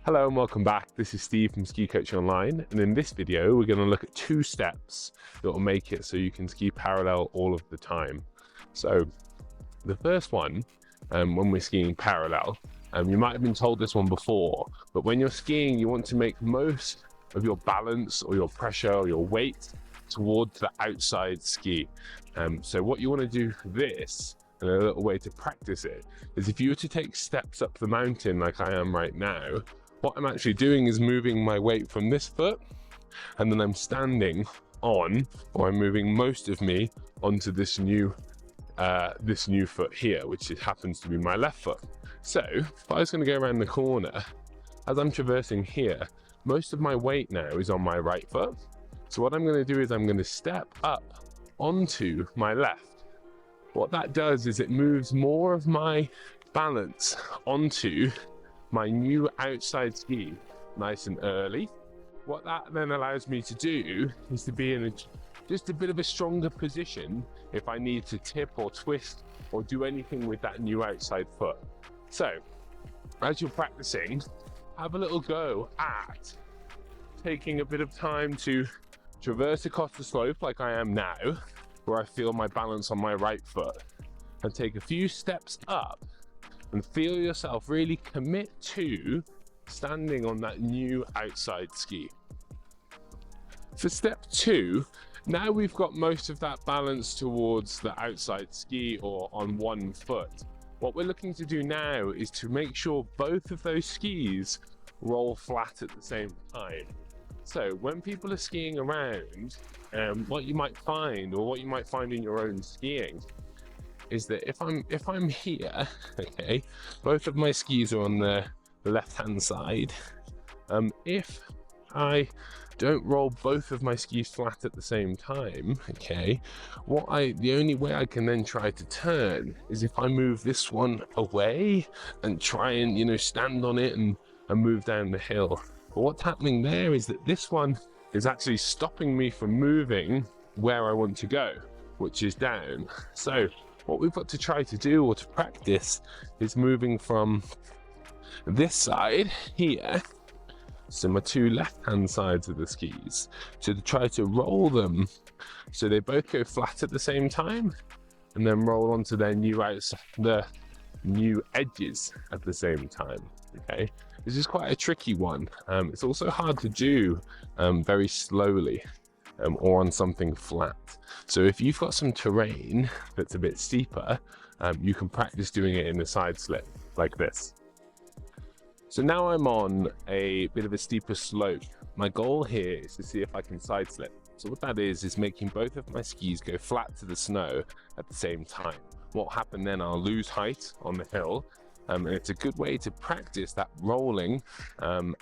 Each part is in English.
Hello and welcome back. This is Steve from SkiCoachingOnline, and in this video we're going to look at 2 steps that will make it so you can ski parallel all of the time. So the first one, when we're skiing parallel, you might have been told this one before, but when you're skiing you want to make most of your balance or your pressure or your weight towards the outside ski. So what you want to do for this, and a little way to practice it, is if you were to take steps up the mountain like I am right now, what I'm actually doing is moving my weight from this foot, and then I'm standing on, or I'm moving most of me onto this new foot here, which happens to be my left foot. So if I was going to go around the corner, as I'm traversing here, most of my weight now is on my right foot. So what I'm going to do is I'm going to step up onto my left. What that does is it moves more of my balance onto my new outside ski nice and early. What that then allows me to do is to be in just a bit of a stronger position if I need to tip or twist or do anything with that new outside foot. So as you're practicing, have a little go at taking a bit of time to traverse across the slope like I am now, where I feel my balance on my right foot, and take a few steps up and feel yourself really commit to standing on that new outside ski. For step 2, now we've got most of that balance towards the outside ski or on one foot. What we're looking to do now is to make sure both of those skis roll flat at the same time. So when people are skiing around, what you might find, or what you might find in your own skiing, is that if I'm here, okay, both of my skis are on the left-hand side. If I don't roll both of my skis flat at the same time, okay, the only way I can then try to turn is if I move this one away and try and stand on it and move down the hill. But what's happening there is that this one is actually stopping me from moving where I want to go, which is down. So what we've got to try to do, or to practice, is moving from this side here, so my 2 left-hand sides of the skis, to try to roll them so they both go flat at the same time, and then roll onto their new edges at the same time. Okay, this is quite a tricky one. It's also hard to do very slowly or on something flat. So if you've got some terrain that's a bit steeper, you can practice doing it in a side slip like this. So now I'm on a bit of a steeper slope. My goal here is to see if I can side slip. So what that is making both of my skis go flat to the snow at the same time. What will happen then, I'll lose height on the hill, and it's a good way to practice that rolling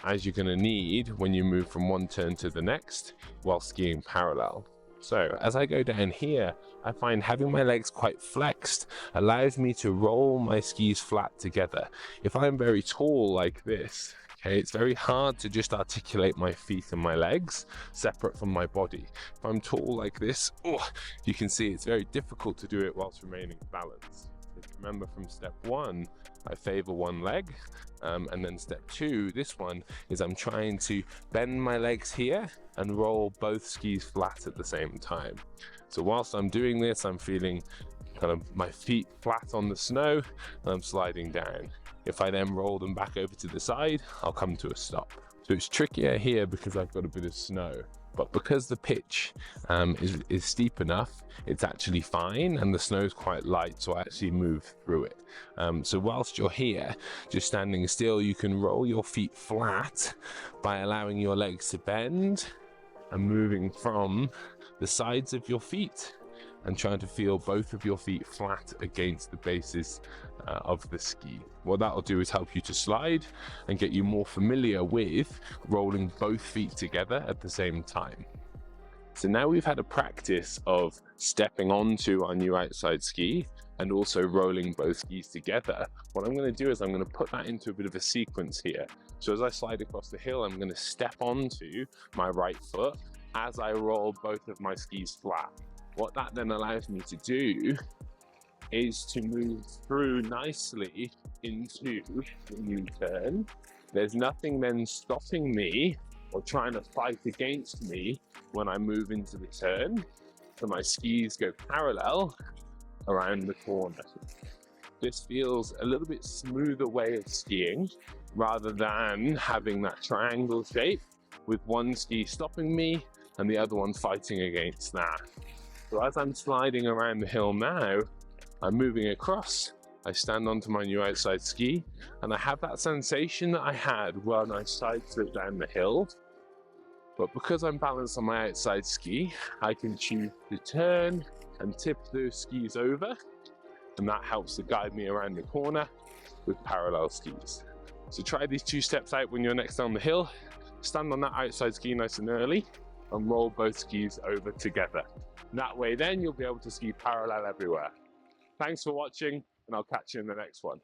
as you're going to need when you move from one turn to the next while skiing parallel. So as I go down here, I find having my legs quite flexed allows me to roll my skis flat together. If I'm very tall like this, okay, it's very hard to just articulate my feet and my legs separate from my body. If I'm tall like this, you can see it's very difficult to do it whilst remaining balanced. If you remember from step 1, I favor one leg, and then step 2, this one, is I'm trying to bend my legs here and roll both skis flat at the same time. So whilst I'm doing this, I'm feeling kind of my feet flat on the snow, and I'm sliding down. If I then roll them back over to the side, I'll come to a stop. So it's trickier here because I've got a bit of snow. But because the pitch is steep enough, it's actually fine, and the snow is quite light, so I actually move through it. So whilst you're here, just standing still, you can roll your feet flat by allowing your legs to bend and moving from the sides of your feet and trying to feel both of your feet flat against the bases of the ski. What that'll do is help you to slide and get you more familiar with rolling both feet together at the same time. So now we've had a practice of stepping onto our new outside ski and also rolling both skis together. What I'm going to do is I'm going to put that into a bit of a sequence here. So as I slide across the hill, I'm going to step onto my right foot as I roll both of my skis flat. What that then allows me to do is to move through nicely into the new turn There's nothing then stopping me or trying to fight against me when I move into the turn. So my skis go parallel around the corner. This feels a little bit smoother way of skiing rather than having that triangle shape with one ski stopping me and the other one fighting against that. So as I'm sliding around the hill now, I'm moving across, I stand onto my new outside ski, and I have that sensation that I had when I side slipped down the hill. But because I'm balanced on my outside ski, I can choose to turn and tip those skis over, and that helps to guide me around the corner with parallel skis. So try these 2 steps out when you're next down the hill. Stand on that outside ski nice and early and roll both skis over together. That way then you'll be able to ski parallel everywhere. Thanks for watching, and I'll catch you in the next one.